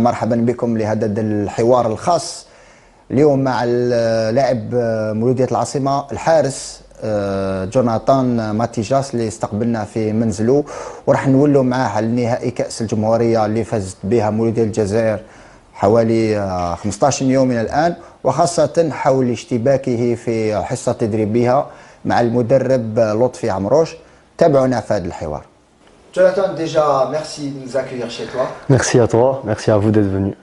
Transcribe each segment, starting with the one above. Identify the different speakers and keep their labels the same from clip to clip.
Speaker 1: مرحبا بكم لهذا الحوار الخاص اليوم مع اللاعب مولودية العاصمة الحارس جوناثان ماتيجاس اللي استقبلنا في منزله، وراح نولوا معاه على نهائي كأس الجمهورية اللي فازت بها مولودية الجزائر حوالي 15 يوم من الآن، وخاصة حول اشتباكه في حصة تدريبها مع المدرب لطفي عمروش. تابعونا في هذا الحوار. Jonathan, déjà, merci de nous accueillir chez toi.
Speaker 2: Merci à toi, merci à vous d'être venu.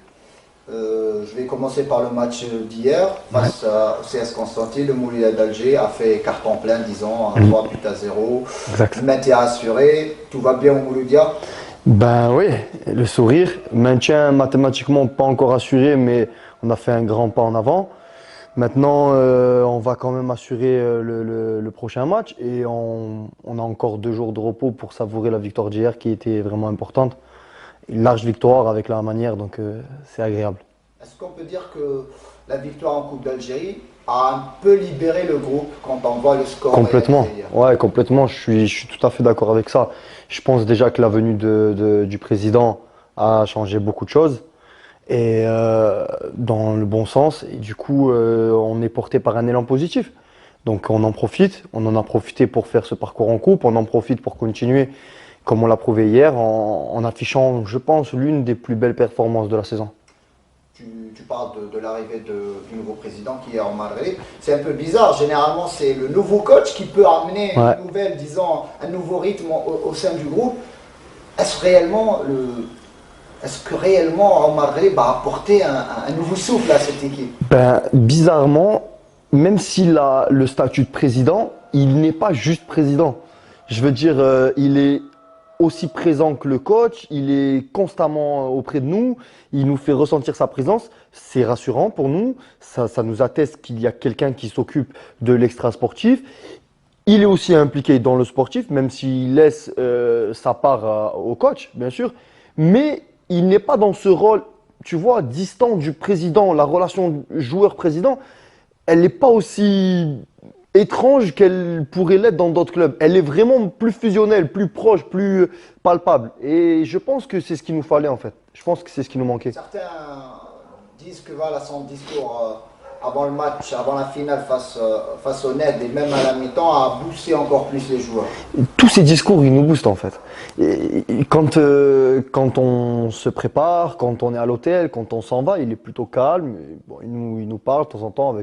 Speaker 1: Je vais commencer par le match d'hier face au CS Constantine. Le Mouloudia d'Alger a fait carton plein, disons, 3 buts à 0.
Speaker 2: Exact.
Speaker 1: Le maintien assuré, tout va bien au Mouloudia?
Speaker 2: Ben oui, le sourire. Maintien mathématiquement pas encore assuré, mais on a fait un grand pas en avant. Maintenant, on va quand même assurer le prochain match et on a encore 2 jours de repos pour savourer la victoire d'hier qui était vraiment importante. Une large victoire avec la manière, donc c'est agréable.
Speaker 1: Est-ce qu'on peut dire que la victoire en Coupe d'Algérie a un peu libéré le groupe quand on voit le score?
Speaker 2: Complètement, ouais, complètement. Je suis tout à fait d'accord avec ça. Je pense déjà que la venue du président a changé beaucoup de choses. Et dans le bon sens, et du coup on est porté par un élan positif, donc on en a profité pour faire ce parcours en coupe, on en profite pour continuer comme on l'a prouvé hier en affichant, je pense, l'une des plus belles performances de la saison.
Speaker 1: Tu parles de l'arrivée du nouveau président qui est en Madrid. C'est un peu bizarre, généralement c'est le nouveau coach qui peut amener une nouvelle, disons, un nouveau rythme au sein du groupe. Est-ce que réellement Omar Ghalib a apporté un nouveau souffle à cette équipe?
Speaker 2: Ben, bizarrement, même s'il a le statut de président, il n'est pas juste président. Je veux dire, il est aussi présent que le coach, il est constamment auprès de nous, il nous fait ressentir sa présence. C'est rassurant pour nous, ça nous atteste qu'il y a quelqu'un qui s'occupe de l'extra-sportif. Il est aussi impliqué dans le sportif, même s'il laisse sa part au coach, bien sûr. Mais il n'est pas dans ce rôle, tu vois, distant du président. La relation joueur-président, elle n'est pas aussi étrange qu'elle pourrait l'être dans d'autres clubs. Elle est vraiment plus fusionnelle, plus proche, plus palpable. Et je pense que c'est ce qu'il nous fallait en fait. Je pense que c'est ce qui nous manquait.
Speaker 1: Certains disent que voilà, son discours avant le match, avant la finale face au NED et même à la mi-temps a boosté encore plus les joueurs.
Speaker 2: Tous ces discours, ils nous boostent en fait. Et quand on se prépare, quand on est à l'hôtel, quand on s'en va, il est plutôt calme. Bon, il nous parle de temps en temps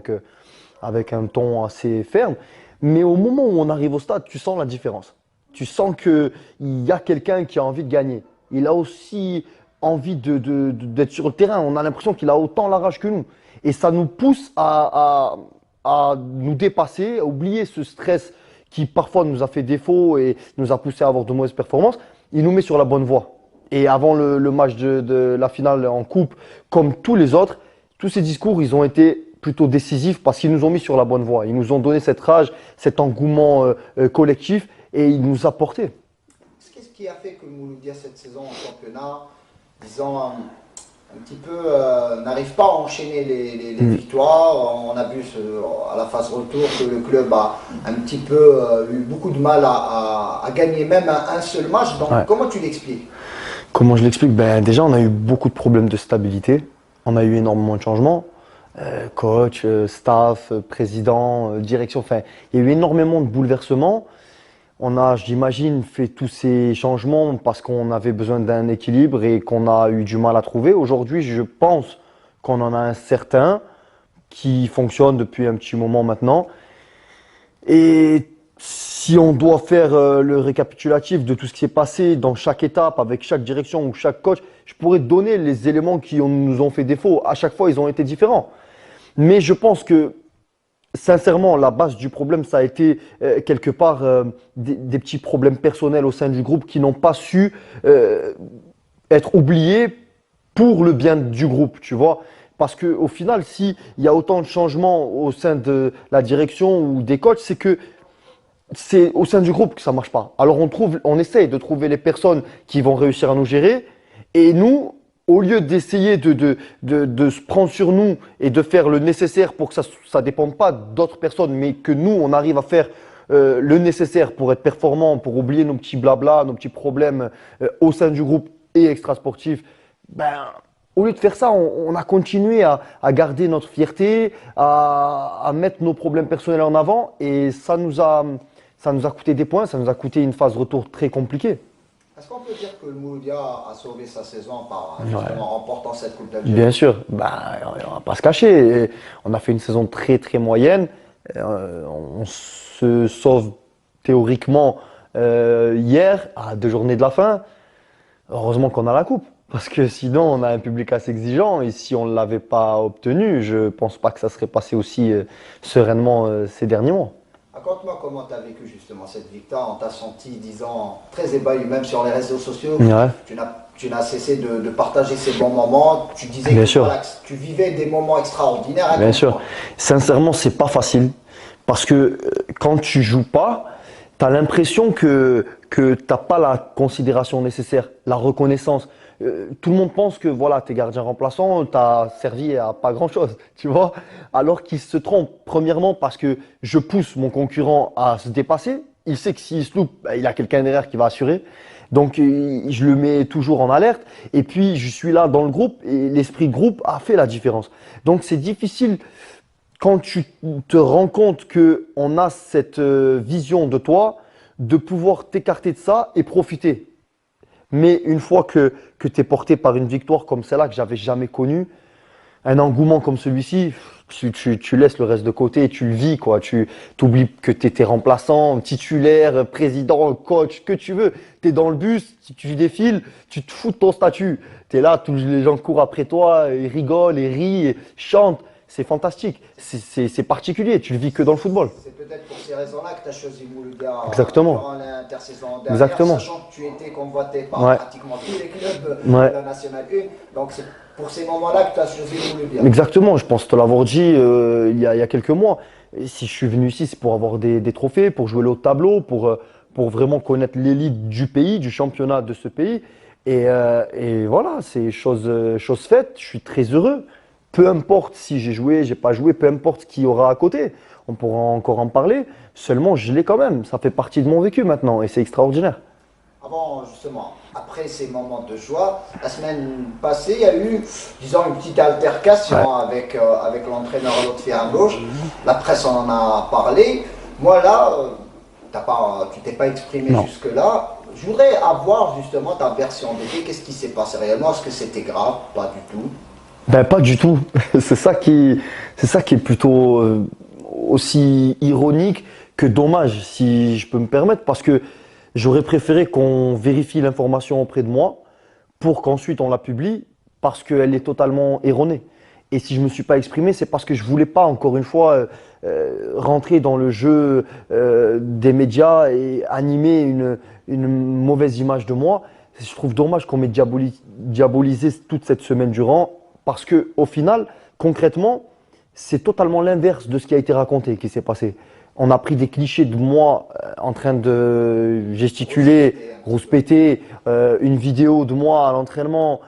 Speaker 2: avec un ton assez ferme. Mais au moment où on arrive au stade, tu sens la différence. Tu sens qu'il y a quelqu'un qui a envie de gagner. Il a aussi envie d'être sur le terrain. On a l'impression qu'il a autant la rage que nous. Et ça nous pousse à nous dépasser, à oublier ce stress qui parfois nous a fait défaut et nous a poussé à avoir de mauvaises performances. Il nous met sur la bonne voie. Et avant le match de la finale en coupe, comme tous les autres, tous ces discours, ils ont été plutôt décisifs parce qu'ils nous ont mis sur la bonne voie. Ils nous ont donné cette rage, cet engouement collectif et ils nous a porté.
Speaker 1: Qu'est-ce qui a fait que Mouloudia cette saison en championnat, disons, un petit peu n'arrive pas à enchaîner les victoires? On a vu à la phase retour que le club a un petit peu eu beaucoup de mal à gagner même un seul match. Donc comment tu l'expliques?
Speaker 2: Comment je l'explique? Ben, déjà, on a eu beaucoup de problèmes de stabilité. On a eu énormément de changements. Coach, staff, président, direction. Enfin, il y a eu énormément de bouleversements. On a, j'imagine, fait tous ces changements parce qu'on avait besoin d'un équilibre et qu'on a eu du mal à trouver. Aujourd'hui, je pense qu'on en a un certain qui fonctionne depuis un petit moment maintenant. Et si on doit faire le récapitulatif de tout ce qui s'est passé dans chaque étape, avec chaque direction ou chaque coach, je pourrais donner les éléments qui nous ont fait défaut. À chaque fois, ils ont été différents. Mais je pense que sincèrement, la base du problème, ça a été quelque part des petits problèmes personnels au sein du groupe qui n'ont pas su être oubliés pour le bien du groupe, tu vois. Parce qu'au final, s'il y a autant de changements au sein de la direction ou des coachs, c'est que c'est au sein du groupe que ça ne marche pas. Alors on essaye de trouver les personnes qui vont réussir à nous gérer et nous, au lieu d'essayer de se prendre sur nous et de faire le nécessaire pour que ça ne dépende pas d'autres personnes, mais que nous, on arrive à faire le nécessaire pour être performant, pour oublier nos petits blabla, nos petits problèmes au sein du groupe et extra-sportif, ben, au lieu de faire ça, on a continué à garder notre fierté, à mettre nos problèmes personnels en avant et ça nous a coûté des points, ça nous a coûté une phase retour très compliquée.
Speaker 1: Est-ce qu'on peut dire que le Mouloudia a sauvé sa saison par
Speaker 2: Ouais.
Speaker 1: justement remportant cette Coupe d'Algérie?
Speaker 2: Bien sûr, bah, on va pas se cacher. On a fait une saison très très moyenne. On se sauve théoriquement hier, à 2 journées de la fin. Heureusement qu'on a la coupe. Parce que sinon, on a un public assez exigeant. Et si on ne l'avait pas obtenu, je pense pas que ça serait passé aussi sereinement ces derniers mois.
Speaker 1: Raconte-moi comment tu as vécu justement cette victoire. On t'a senti, disons, très ébahi, même sur les réseaux sociaux.
Speaker 2: Ouais.
Speaker 1: Tu n'as cessé de partager ces bons moments. Tu disais
Speaker 2: Bien
Speaker 1: que
Speaker 2: sûr.
Speaker 1: voilà, tu vivais des moments extraordinaires.
Speaker 2: Bien
Speaker 1: Raconte-moi.
Speaker 2: sûr. Sincèrement, c'est pas facile. Parce que quand tu joues pas, tu as l'impression que t'as pas la considération nécessaire, la reconnaissance. Tout le monde pense que voilà, t'es gardien remplaçant, t'as servi à pas grand-chose, tu vois. Alors qu'il se trompe, premièrement parce que je pousse mon concurrent à se dépasser. Il sait que s'il se loupe, bah, il a quelqu'un derrière qui va assurer. Donc je le mets toujours en alerte. Et puis je suis là dans le groupe et l'esprit groupe a fait la différence. Donc c'est difficile quand tu te rends compte que on a cette vision de toi, de pouvoir t'écarter de ça et profiter. Mais une fois que tu es porté par une victoire comme celle-là que j'avais jamais connue, un engouement comme celui-ci, tu laisses le reste de côté et tu le vis, quoi. Tu oublies que tu étais remplaçant, titulaire, président, coach, que tu veux. Tu es dans le bus, tu défiles, tu te fous de ton statut. Tu es là, tous les gens courent après toi, ils rigolent, ils rient, ils chantent. C'est fantastique, c'est particulier, tu le vis que dans le football.
Speaker 1: C'est peut-être pour ces raisons-là que tu as choisi Mouloudia
Speaker 2: Exactement.
Speaker 1: durant l'intersaison dernière,
Speaker 2: Exactement.
Speaker 1: sachant que tu étais convoité par
Speaker 2: Ouais.
Speaker 1: pratiquement tous les clubs
Speaker 2: Ouais.
Speaker 1: de la Nationale 1. Donc c'est pour ces moments-là que tu as choisi Mouloudia.
Speaker 2: Exactement, je pense te l'avoir dit il y a quelques mois. Et si je suis venu ici, c'est pour avoir des trophées, pour jouer le haut de tableau, pour vraiment connaître l'élite du pays, du championnat de ce pays. Et voilà, c'est chose faite, je suis très heureux. Peu importe si j'ai joué, j'ai pas joué, peu importe ce qu'il y aura à côté. On pourra encore en parler. Seulement, je l'ai quand même. Ça fait partie de mon vécu maintenant et c'est extraordinaire.
Speaker 1: Avant, justement, après ces moments de joie, la semaine passée, il y a eu, disons, une petite altercation avec l'entraîneur Lotfi Amrouche. La presse en a parlé. Moi, là, tu t'es pas exprimé
Speaker 2: Non.
Speaker 1: jusque-là. Je voudrais avoir justement ta version des faits. Qu'est-ce qui s'est passé réellement? Est-ce que c'était grave? Pas du tout.
Speaker 2: Ben pas du tout. C'est ça qui est plutôt aussi ironique que dommage, si je peux me permettre, parce que j'aurais préféré qu'on vérifie l'information auprès de moi pour qu'ensuite on la publie, parce qu'elle est totalement erronée. Et si je me suis pas exprimé, c'est parce que je voulais pas, encore une fois, rentrer dans le jeu des médias et animer une mauvaise image de moi. Je trouve dommage qu'on m'ait diabolisé toute cette semaine durant. Parce que au final, concrètement, c'est totalement l'inverse de ce qui a été raconté qui s'est passé. On a pris des clichés de moi en train de gesticuler, rouspéter, une vidéo de moi à l'entraînement.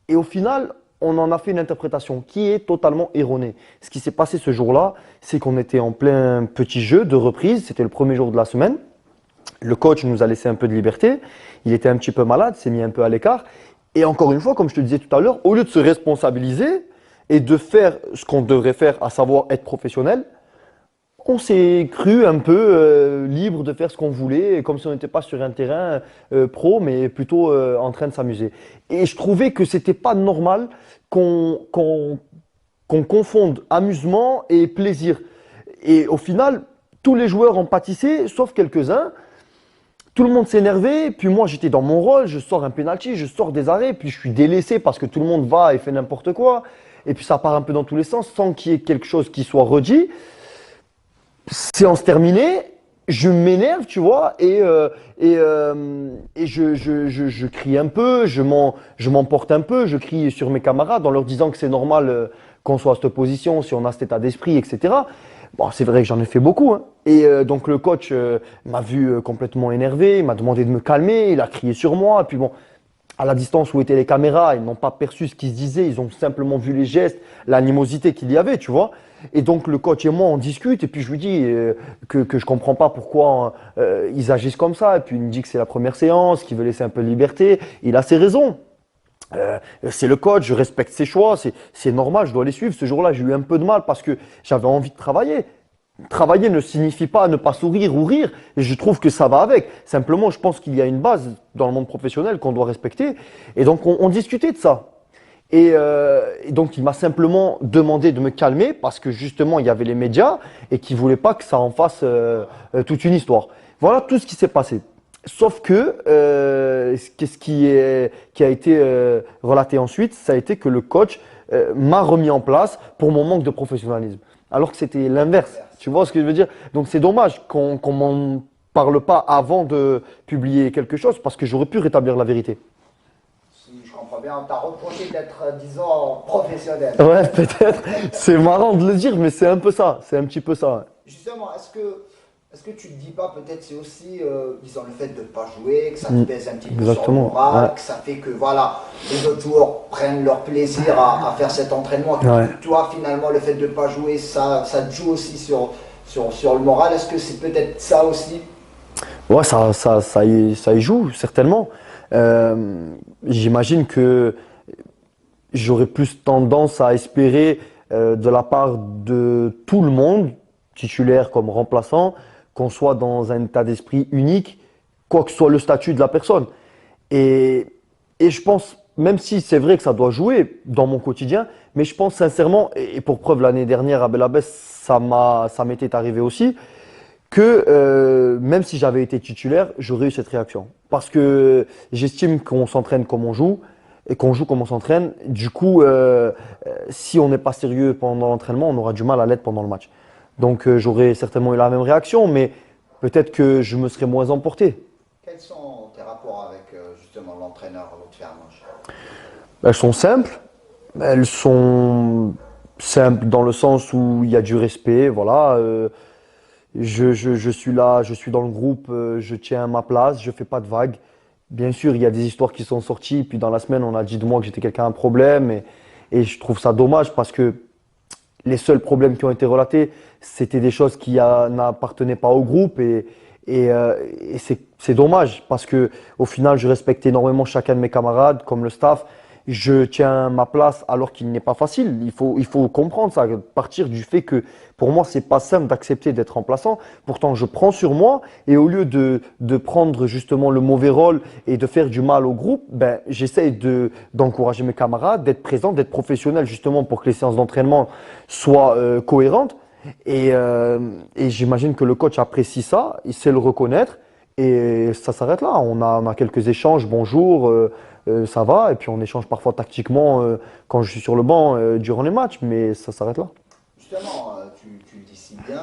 Speaker 2: Et au final, on en a fait une interprétation qui est totalement erronée. Ce qui s'est passé ce jour-là, c'est qu'on était en plein petit jeu de reprise. C'était le premier jour de la semaine. Le coach nous a laissé un peu de liberté. Il était un petit peu malade, s'est mis un peu à l'écart. Et encore une fois, comme je te disais tout à l'heure, au lieu de se responsabiliser et de faire ce qu'on devrait faire, à savoir être professionnel, on s'est cru un peu libre de faire ce qu'on voulait, comme si on n'était pas sur un terrain pro, mais plutôt en train de s'amuser. Et je trouvais que c'était pas normal qu'on confonde amusement et plaisir. Et au final, tous les joueurs ont pâtissé, sauf quelques-uns. Tout le monde s'est énervé, puis moi j'étais dans mon rôle, je sors un penalty, je sors des arrêts, puis je suis délaissé parce que tout le monde va et fait n'importe quoi. Et puis ça part un peu dans tous les sens sans qu'il y ait quelque chose qui soit redit. Séance terminée, je m'énerve, tu vois, et je crie un peu, je m'emporte un peu, je crie sur mes camarades en leur disant que c'est normal qu'on soit à cette position, si on a cet état d'esprit, etc. Bon, c'est vrai que j'en ai fait beaucoup, hein. Et donc le coach m'a vu complètement énervé, il m'a demandé de me calmer, il a crié sur moi. Et puis bon, à la distance où étaient les caméras, ils n'ont pas perçu ce qui se disait, ils ont simplement vu les gestes, l'animosité qu'il y avait, tu vois. Et donc le coach et moi, on discute, et puis je lui dis que je comprends pas pourquoi ils agissent comme ça. Et puis il me dit que c'est la première séance, qu'il veut laisser un peu de liberté. Il a ses raisons. C'est le coach, je respecte ses choix, c'est normal, je dois les suivre. Ce jour-là, j'ai eu un peu de mal parce que j'avais envie de travailler. Travailler ne signifie pas ne pas sourire ou rire, et je trouve que ça va avec. Simplement, je pense qu'il y a une base dans le monde professionnel qu'on doit respecter. Et donc, on discutait de ça. Et donc, il m'a simplement demandé de me calmer parce que justement, il y avait les médias et qu'il ne voulait pas que ça en fasse toute une histoire. Voilà tout ce qui s'est passé. Sauf que qui a été relaté ensuite, ça a été que le coach m'a remis en place pour mon manque de professionnalisme. Alors que c'était l'inverse. Tu vois ce que je veux dire? Donc c'est dommage qu'on m'en parle pas avant de publier quelque chose parce que j'aurais pu rétablir la vérité.
Speaker 1: Si je comprends bien, on t'a reproché d'être, disons, professionnel.
Speaker 2: Ouais, peut-être. C'est marrant de le dire, mais c'est un peu ça. C'est un petit peu ça.
Speaker 1: Justement, est-ce que tu te dis pas peut-être c'est aussi, disons, le fait de ne pas jouer, que ça te pèse un petit peu sur le moral,
Speaker 2: ouais.
Speaker 1: que ça fait que voilà, les autres joueurs prennent leur plaisir à faire cet entraînement.
Speaker 2: Ouais.
Speaker 1: Toi, finalement, le fait de ne pas jouer, ça te joue aussi sur le moral. Est-ce que c'est peut-être ça aussi?
Speaker 2: Ouais, ça y joue, certainement. J'imagine que j'aurais plus tendance à espérer de la part de tout le monde, titulaire comme remplaçant, qu'on soit dans un état d'esprit unique, quoi que soit le statut de la personne. Et, et je pense, même si c'est vrai que ça doit jouer dans mon quotidien, mais je pense sincèrement, et pour preuve l'année dernière à Belabès, ça m'était arrivé aussi, que même si j'avais été titulaire, j'aurais eu cette réaction. Parce que j'estime qu'on s'entraîne comme on joue et qu'on joue comme on s'entraîne. Du coup, si on n'est pas sérieux pendant l'entraînement, on aura du mal à l'être pendant le match. Donc j'aurais certainement eu la même réaction, mais peut-être que je me serais moins emporté.
Speaker 1: Quels sont tes rapports avec justement l'entraîneur Lotfi Amouche?
Speaker 2: Elles sont simples. Elles sont simples dans le sens où il y a du respect. Voilà. Je suis là, je suis dans le groupe, je tiens ma place, je fais pas de vagues. Bien sûr, il y a des histoires qui sont sorties, puis dans la semaine, on a dit de moi que j'étais quelqu'un à un problème, et je trouve ça dommage parce que les seuls problèmes qui ont été relatés, c'était des choses qui n'appartenaient pas au groupe, et c'est dommage parce que au final, je respecte énormément chacun de mes camarades, comme le staff. Je tiens ma place alors qu'il n'est pas facile. Il faut comprendre ça, partir du fait que pour moi, c'est pas simple d'accepter d'être remplaçant. Pourtant, je prends sur moi et au lieu de prendre justement le mauvais rôle et de faire du mal au groupe, ben, j'essaye d'encourager mes camarades, d'être présent, d'être professionnel justement pour que les séances d'entraînement soient cohérentes. Et j'imagine que le coach apprécie ça, il sait le reconnaître et ça s'arrête là. On a quelques échanges, bonjour. Ça va, et puis on échange parfois tactiquement quand je suis sur le banc durant les matchs, mais ça s'arrête là.
Speaker 1: Justement, tu le dis si bien,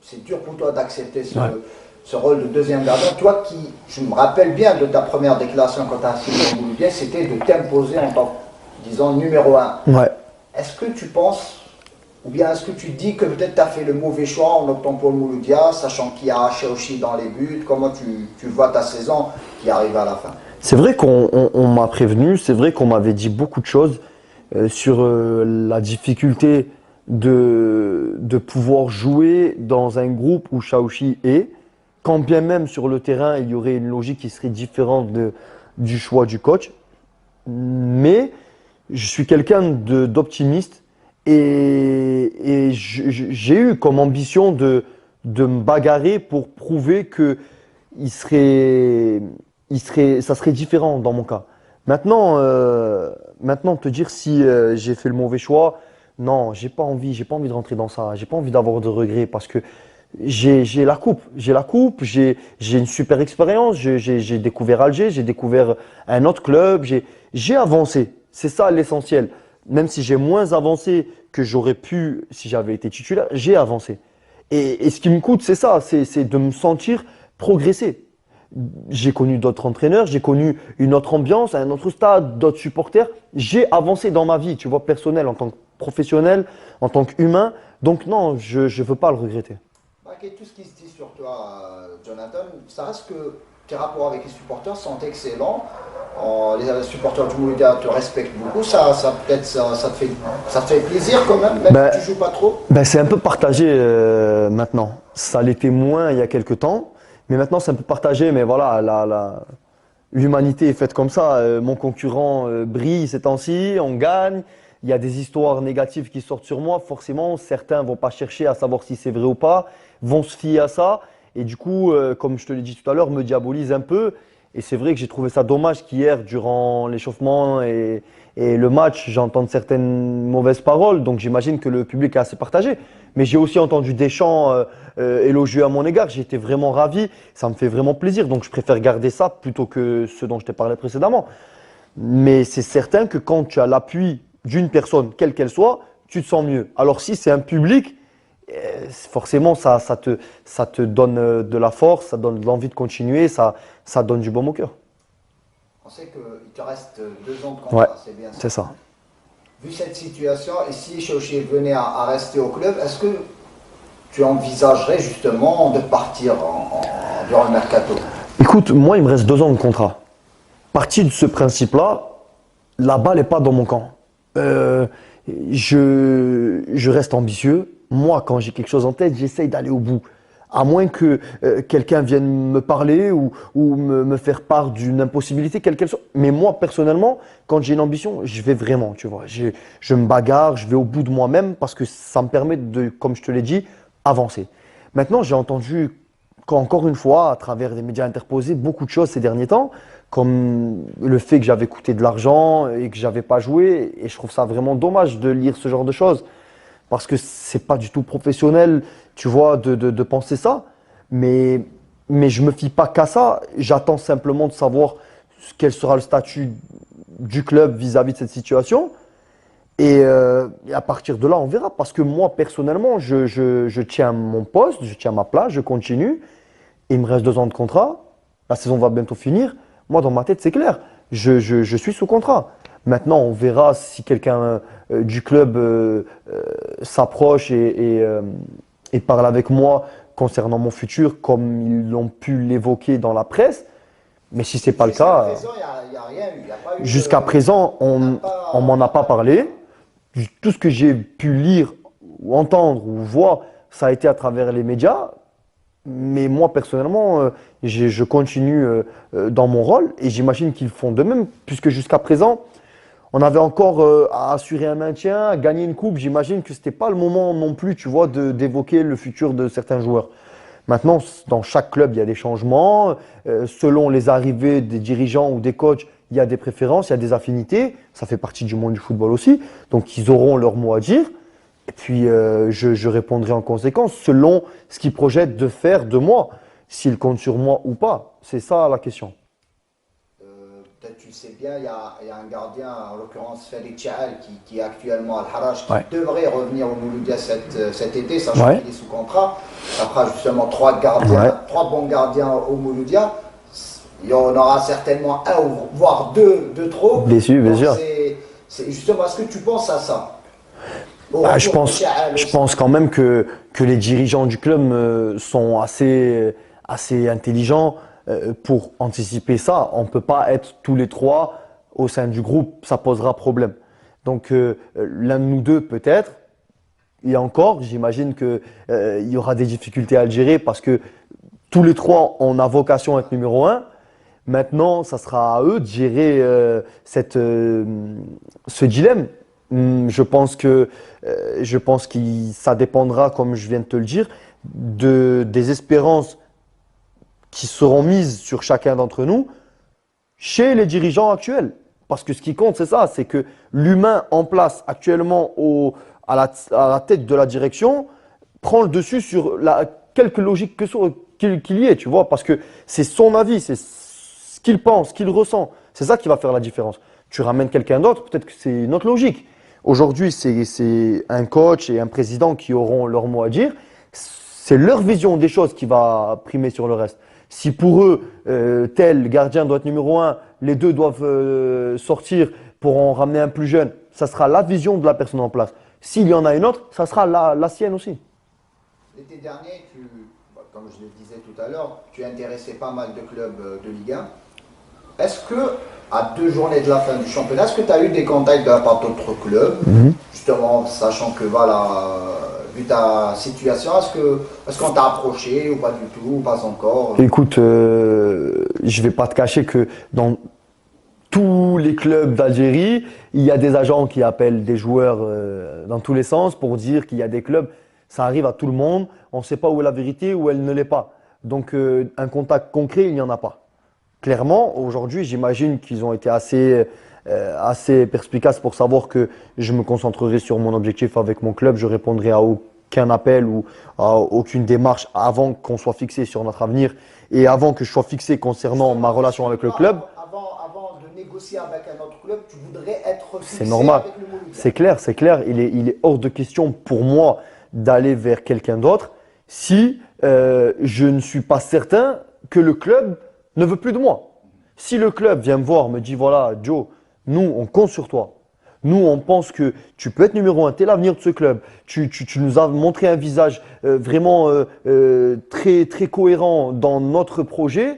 Speaker 1: c'est dur pour toi d'accepter ce rôle de deuxième gardien. Toi qui, je me rappelle bien de ta première déclaration quand tu as signé au Mouloudia, c'était de t'imposer en tant que, disons, numéro 1.
Speaker 2: Ouais.
Speaker 1: Est-ce que tu penses, ou bien est-ce que tu dis que peut-être tu as fait le mauvais choix en optant pour le Mouloudia, sachant qu'il y a Chaouchi dans les buts? Comment tu vois ta saison qui arrive à la fin?
Speaker 2: C'est vrai qu'on m'a prévenu, c'est vrai qu'on m'avait dit beaucoup de choses sur la difficulté de pouvoir jouer dans un groupe où Chaouchi est, quand bien même sur le terrain, il y aurait une logique qui serait différente du choix du coach. Mais je suis quelqu'un d'optimiste et j'ai eu comme ambition de me bagarrer pour prouver que ça serait différent dans mon cas. Maintenant te dire si j'ai fait le mauvais choix, non, j'ai pas envie de rentrer dans ça, j'ai pas envie d'avoir de regrets parce que j'ai la coupe, j'ai une super expérience, j'ai découvert Alger, j'ai découvert un autre club, j'ai avancé, c'est ça l'essentiel. Même si j'ai moins avancé que j'aurais pu si j'avais été titulaire, j'ai avancé. Et ce qui me coûte, c'est ça, c'est de me sentir progresser. J'ai connu d'autres entraîneurs, j'ai connu une autre ambiance, un autre stade, d'autres supporters. J'ai avancé dans ma vie, tu vois, personnelle, en tant que professionnel, en tant qu'humain. Donc non, je ne veux pas le regretter.
Speaker 1: Okay, tout ce qui se dit sur toi, Jonathan, ça reste que tes rapports avec les supporters sont excellents. Les supporters du Mouloudia te respectent beaucoup. Ça te fait plaisir quand même si tu joues pas trop.
Speaker 2: C'est un peu partagé maintenant. Ça l'était moins il y a quelques temps. Mais maintenant, c'est un peu partagé, mais voilà, L'humanité est faite comme ça. Mon concurrent brille ces temps-ci, on gagne. Il y a des histoires négatives qui sortent sur moi. Forcément, certains vont pas chercher à savoir si c'est vrai ou pas, vont se fier à ça. Et du coup, comme je te l'ai dit tout à l'heure, me diabolise un peu. Et c'est vrai que j'ai trouvé ça dommage qu'hier, durant l'échauffement et le match, j'entende certaines mauvaises paroles. Donc j'imagine que le public est assez partagé. Mais j'ai aussi entendu des chants élogieux à mon égard. J'ai été vraiment ravi. Ça me fait vraiment plaisir. Donc je préfère garder ça plutôt que ce dont je t'ai parlé précédemment. Mais c'est certain que quand tu as l'appui d'une personne, quelle qu'elle soit, tu te sens mieux. Alors si c'est un public, forcément ça te donne de la force, ça donne de l'envie de continuer, ça donne du baume au cœur.
Speaker 1: On sait qu'il te reste 2 ans de
Speaker 2: Ouais,
Speaker 1: contrat, c'est bien ça.
Speaker 2: c'est ça.
Speaker 1: Vu cette situation, et si Chauchier venait à rester au club, est-ce que tu envisagerais justement de partir durant le mercato?
Speaker 2: Écoute, moi il me reste 2 ans de contrat. Parti de ce principe-là, la balle n'est pas dans mon camp. Euh, je reste ambitieux. Moi, quand j'ai quelque chose en tête, j'essaye d'aller au bout. À moins que quelqu'un vienne me parler ou me faire part d'une impossibilité, quelle qu'elle soit. Mais moi, personnellement, quand j'ai une ambition, je vais vraiment, tu vois. Je me bagarre, je vais au bout de moi-même parce que ça me permet de, comme je te l'ai dit, avancer. Maintenant, j'ai entendu, encore une fois, à travers des médias interposés, beaucoup de choses ces derniers temps, comme le fait que j'avais coûté de l'argent et que j'avais pas joué. Et je trouve ça vraiment dommage de lire ce genre de choses parce que c'est pas du tout professionnel, tu vois, de penser ça. Mais, mais je me fie pas qu'à ça. J'attends simplement de savoir quel sera le statut du club vis-à-vis de cette situation. Et à partir de là, on verra. Parce que moi, personnellement, je tiens mon poste, je tiens ma place, je continue. Il me reste 2 ans de contrat. La saison va bientôt finir. Moi, dans ma tête, c'est clair. Je suis sous contrat. Maintenant, on verra si quelqu'un du club s'approche et parle avec moi concernant mon futur, comme ils l'ont pu l'évoquer dans la presse. Mais si c'est pas le
Speaker 1: Jusqu'à
Speaker 2: cas,
Speaker 1: présent, il n'y a rien eu. Il y a pas eu
Speaker 2: jusqu'à présent, on m'en a pas parlé. Tout ce que j'ai pu lire ou entendre ou voir, ça a été à travers les médias. Mais moi, personnellement, je continue dans mon rôle et j'imagine qu'ils font de même, puisque jusqu'à présent, on avait encore à assurer un maintien, à gagner une coupe. J'imagine que ce n'était pas le moment non plus, tu vois, d'évoquer le futur de certains joueurs. Maintenant, dans chaque club, il y a des changements. Selon les arrivées des dirigeants ou des coachs, il y a des préférences, il y a des affinités. Ça fait partie du monde du football aussi. Donc, ils auront leur mot à dire. Et puis, je répondrai en conséquence selon ce qu'ils projettent de faire de moi, s'ils comptent sur moi ou pas. C'est ça la question.
Speaker 1: Peut-être tu le sais bien, il y a un gardien, en l'occurrence Félix Tchahal, qui est actuellement à Al-Harraj, qui
Speaker 2: Ouais.
Speaker 1: devrait revenir au Mouloudia cet été, sachant
Speaker 2: Ouais.
Speaker 1: qu'il est sous contrat. Après justement 3 gardiens,
Speaker 2: Ouais.
Speaker 1: 3 bons gardiens au Mouloudia. Il y en aura certainement un ou voire deux de trop.
Speaker 2: Bien sûr, bien
Speaker 1: Donc
Speaker 2: sûr.
Speaker 1: justement, est-ce que tu penses à ça?
Speaker 2: Bah, je
Speaker 1: Retour de
Speaker 2: pense,
Speaker 1: Tchahal
Speaker 2: je
Speaker 1: aussi.
Speaker 2: pense quand même que les dirigeants du club sont assez intelligents pour anticiper ça. On ne peut pas être tous les trois au sein du groupe, ça posera problème. Donc l'un de nous deux peut-être, et encore, j'imagine que il y aura des difficultés à le gérer parce que tous les trois, on a vocation à être numéro un. Maintenant, ça sera à eux de gérer ce dilemme. Je pense que ça dépendra, comme je viens de te le dire, des espérances qui seront mises sur chacun d'entre nous chez les dirigeants actuels. Parce que ce qui compte, c'est ça, c'est que l'humain en place actuellement à la tête de la direction prend le dessus sur quelque logique qu'il y ait, tu vois, parce que c'est son avis, c'est ce qu'il pense, ce qu'il ressent. C'est ça qui va faire la différence. Tu ramènes quelqu'un d'autre, peut-être que c'est une autre logique. Aujourd'hui, c'est un coach et un président qui auront leur mot à dire. C'est leur vision des choses qui va primer sur le reste. Si pour eux, tel gardien doit être numéro un, les deux doivent sortir pour en ramener un plus jeune, ça sera la vision de la personne en place. S'il y en a une autre, ça sera la sienne aussi.
Speaker 1: L'été dernier, comme je le disais tout à l'heure, tu intéressais pas mal de clubs de Ligue 1. Est-ce que, à 2 journées de la fin du championnat, est-ce que tu as eu des contacts de la part d'autres clubs, justement, sachant que voilà, vu ta situation, est-ce qu'on t'a approché ou pas du tout, ou pas encore?
Speaker 2: Écoute, je vais pas te cacher que dans tous les clubs d'Algérie, il y a des agents qui appellent des joueurs dans tous les sens pour dire qu'il y a des clubs. Ça arrive à tout le monde. On ne sait pas où est la vérité, où elle ne l'est pas. Donc, un contact concret, il n'y en a pas. Clairement, aujourd'hui, j'imagine qu'ils ont été assez perspicaces pour savoir que je me concentrerai sur mon objectif avec mon club. Je répondrai à aucun appel ou à aucune démarche avant qu'on soit fixé sur notre avenir et avant que je sois fixé concernant ma relation avec le club.
Speaker 1: Avant de négocier avec un autre club, tu voudrais être fixé
Speaker 2: C'est normal.
Speaker 1: avec le Mouloudia.
Speaker 2: C'est clair, c'est clair. Il est hors de question pour moi d'aller vers quelqu'un d'autre si je ne suis pas certain que le club ne veut plus de moi. Si le club vient me voir, me dit voilà, Joe, nous on compte sur toi. Nous on pense que tu peux être numéro un, tu es l'avenir de ce club. Tu nous as montré un visage vraiment très, très cohérent dans notre projet.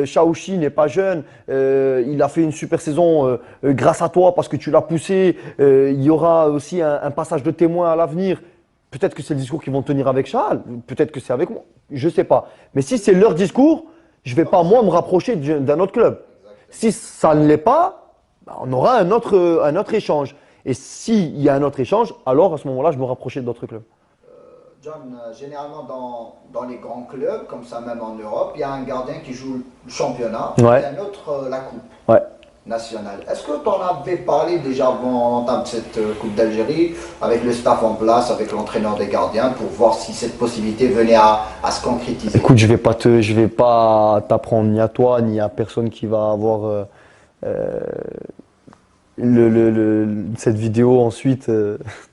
Speaker 2: Chaouchi n'est pas jeune, il a fait une super saison grâce à toi parce que tu l'as poussé. Il y aura aussi un passage de témoin à l'avenir. Peut-être que c'est le discours qu'ils vont tenir avec Charles, peut-être que c'est avec moi, je ne sais pas. Mais si c'est leur discours, je ne vais pas moi me rapprocher d'un autre club. Si ça ne l'est pas, on aura un autre échange. Et s'il y a un autre échange, alors à ce moment-là, je me rapprocherai d'autres clubs.
Speaker 1: John, généralement dans les grands clubs, comme ça même en Europe, il y a un gardien qui joue le championnat
Speaker 2: Ouais.
Speaker 1: et un autre la coupe
Speaker 2: Ouais.
Speaker 1: nationale. Est-ce que tu en avais parlé déjà avant l'entame de cette Coupe d'Algérie, avec le staff en place, avec l'entraîneur des gardiens, pour voir si cette possibilité venait à se concrétiser?
Speaker 2: Écoute, je vais pas t'apprendre ni à toi ni à personne qui va avoir cette vidéo ensuite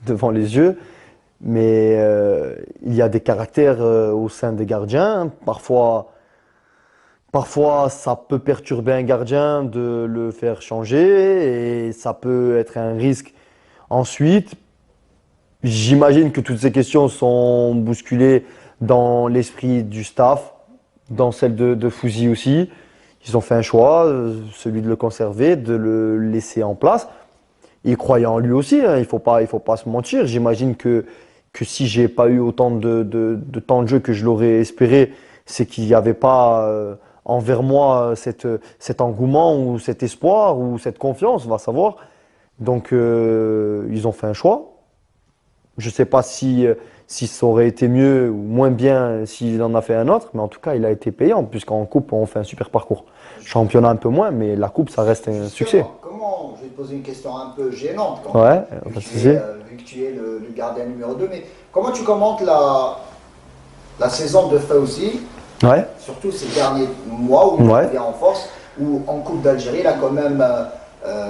Speaker 2: devant les yeux. Mais il y a des caractères au sein des gardiens. Parfois, ça peut perturber un gardien de le faire changer et ça peut être un risque. Ensuite, j'imagine que toutes ces questions sont bousculées dans l'esprit du staff, dans celle de Fouzi aussi. Ils ont fait un choix, celui de le conserver, de le laisser en place. Il croyait en lui aussi, hein, il faut pas se mentir. J'imagine que si j'ai pas eu autant de temps de jeu que je l'aurais espéré, c'est qu'il n'y avait pas envers moi cet engouement ou cet espoir ou cette confiance, on va savoir. Donc ils ont fait un choix. Je ne sais pas si ça aurait été mieux ou moins bien s'il en a fait un autre, mais en tout cas il a été payant puisqu'en coupe on fait un super parcours. Championnat un peu moins, mais la coupe ça reste un succès.
Speaker 1: Comment, je vais te poser une question un peu gênante
Speaker 2: Ouais,
Speaker 1: vu que tu es le gardien numéro 2, mais comment tu commentes la saison de Fouzi,
Speaker 2: ouais.
Speaker 1: surtout ces derniers mois où il revient en force, où en Coupe d'Algérie il a quand même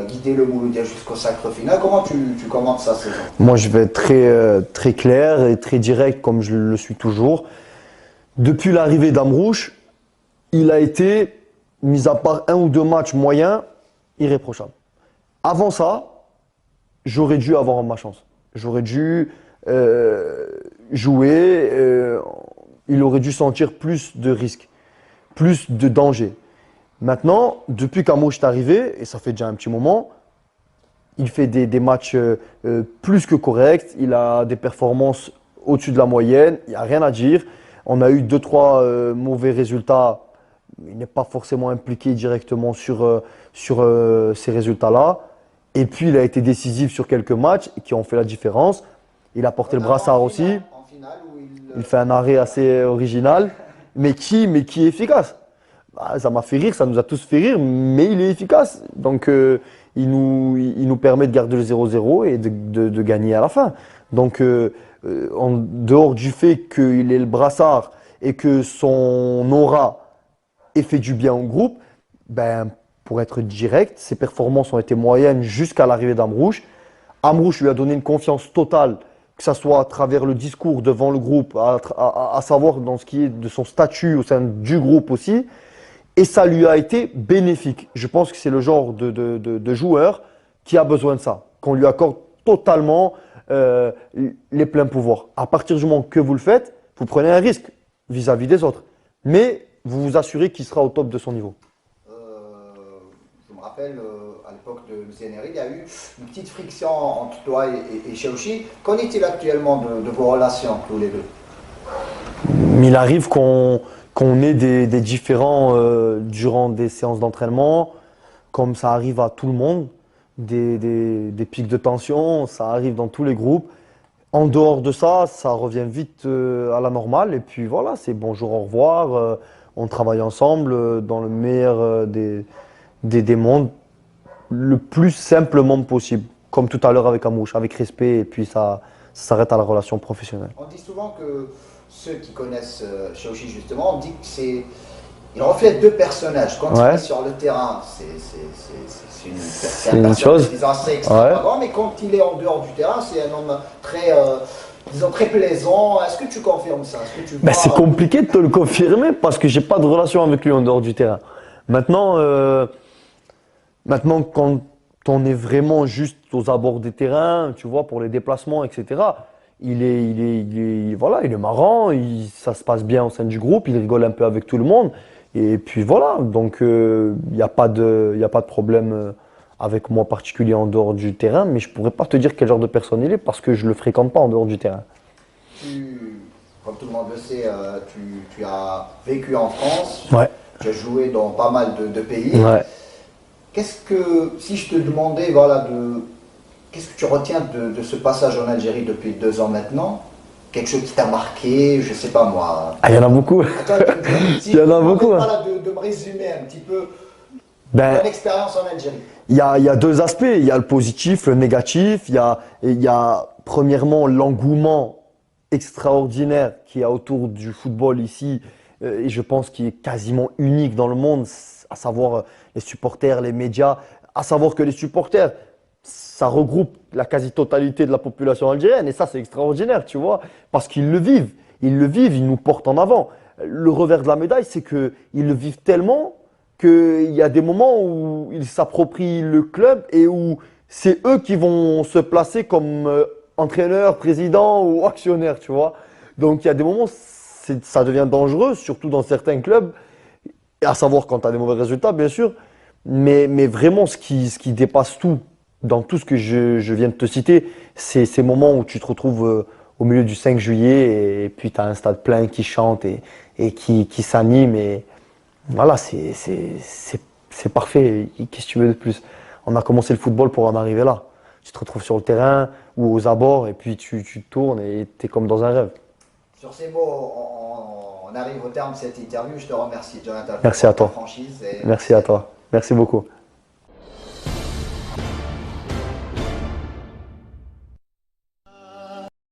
Speaker 1: guidé le Mouloudia jusqu'au sacre final. Comment tu commentes sa saison?
Speaker 2: Moi je vais être très clair et très direct comme je le suis toujours. Depuis l'arrivée d'Amrouche, il a été, mis à part un ou deux matchs moyens, irréprochable. Avant ça, j'aurais dû avoir ma chance. J'aurais dû jouer, il aurait dû sentir plus de risques, plus de danger. Maintenant, depuis qu'Amrouche est arrivé, et ça fait déjà un petit moment, il fait des matchs plus que corrects, il a des performances au-dessus de la moyenne, il n'y a rien à dire. On a eu 2-3 mauvais résultats. Il n'est pas forcément impliqué directement sur ces résultats-là. Et puis, il a été décisif sur quelques matchs qui ont fait la différence. Il a porté le brassard aussi.
Speaker 1: En finale où
Speaker 2: Il fait un arrêt assez original, mais qui est efficace. Bah, ça m'a fait rire, ça nous a tous fait rire, mais il est efficace. Donc, il nous permet de garder le 0-0 et de gagner à la fin. Donc, en dehors du fait qu'il ait le brassard et que son aura ait fait du bien au groupe, ben, pour être direct, ses performances ont été moyennes jusqu'à l'arrivée d'Amrouche. Amrouche lui a donné une confiance totale, que ce soit à travers le discours devant le groupe, à savoir dans ce qui est de son statut au sein du groupe aussi. Et ça lui a été bénéfique. Je pense que c'est le genre de joueur qui a besoin de ça, qu'on lui accorde totalement les pleins pouvoirs. À partir du moment que vous le faites, vous prenez un risque vis-à-vis des autres. Mais vous vous assurez qu'il sera au top de son niveau.
Speaker 1: Je me rappelle, à l'époque de Zeneri, il y a eu une petite friction entre toi et Chauchi. Qu'en est-il actuellement de vos relations tous les deux?
Speaker 2: Il arrive qu'on ait des différends durant des séances d'entraînement, comme ça arrive à tout le monde, des pics de tension, ça arrive dans tous les groupes. En dehors de ça, ça revient vite à la normale. Et puis voilà, c'est bonjour, au revoir. On travaille ensemble dans le meilleur des mondes, le plus simplement possible. Comme tout à l'heure avec Amouche, avec respect. Et puis ça s'arrête à la relation professionnelle.
Speaker 1: On dit souvent que ceux qui connaissent Chauchi, justement, on dit que il reflète deux personnages. Quand il est sur le terrain, c'est
Speaker 2: une chose.
Speaker 1: Disons, assez extravagant, mais quand il est en dehors du terrain, c'est un homme très, disons, très plaisant. Est-ce que tu confirmes ça?
Speaker 2: C'est compliqué de te le confirmer parce que j'ai pas de relation avec lui en dehors du terrain. Maintenant, quand on est vraiment juste aux abords des terrains, tu vois, pour les déplacements, etc., voilà, il est marrant, ça se passe bien au sein du groupe, il rigole un peu avec tout le monde. Et puis voilà, donc il n'y a pas de problème avec moi particulier en dehors du terrain, mais je pourrais pas te dire quel genre de personne il est parce que je le fréquente pas en dehors du terrain.
Speaker 1: Comme tout le monde le sait, tu as vécu en France,
Speaker 2: Ouais.
Speaker 1: tu as joué dans pas mal de pays.
Speaker 2: Ouais.
Speaker 1: Si je te demandais, voilà, qu'est-ce que tu retiens de ce passage en Algérie depuis 2 ans maintenant? Quelque chose qui t'a marqué, je sais pas moi.
Speaker 2: Ah, il y en a beaucoup.
Speaker 1: Il
Speaker 2: y en a beaucoup.
Speaker 1: Voilà, de me résumer un petit peu
Speaker 2: Ben,
Speaker 1: ton expérience en Algérie.
Speaker 2: il y a deux aspects. Il y a le positif, le négatif. Il y a premièrement l'engouement extraordinaire qu'il y a autour du football ici, et je pense qu'il est quasiment unique dans le monde, à savoir les supporters, les médias, à savoir que les supporters, ça regroupe la quasi-totalité de la population algérienne, et ça c'est extraordinaire, tu vois, parce qu'ils le vivent, ils nous portent en avant. Le revers de la médaille, c'est qu'ils le vivent tellement qu'il y a des moments où ils s'approprient le club et où c'est eux qui vont se placer comme entraîneur, président ou actionnaire, tu vois. Donc il y a des moments, ça devient dangereux, surtout dans certains clubs, à savoir quand tu as des mauvais résultats, bien sûr. Mais vraiment, ce qui dépasse tout, dans tout ce que je viens de te citer, c'est ces moments où tu te retrouves au milieu du 5 juillet et puis tu as un stade plein qui chante et qui s'anime. Et voilà, c'est parfait. Qu'est-ce que tu veux de plus? On a commencé le football pour en arriver là. Tu te retrouves sur le terrain ou aux abords et puis tu tournes et tu es comme dans un rêve.
Speaker 1: Sur ces mots, on arrive au terme de cette interview. Je te remercie, Jonathan.
Speaker 2: Merci à toi. Merci à toi. Merci beaucoup.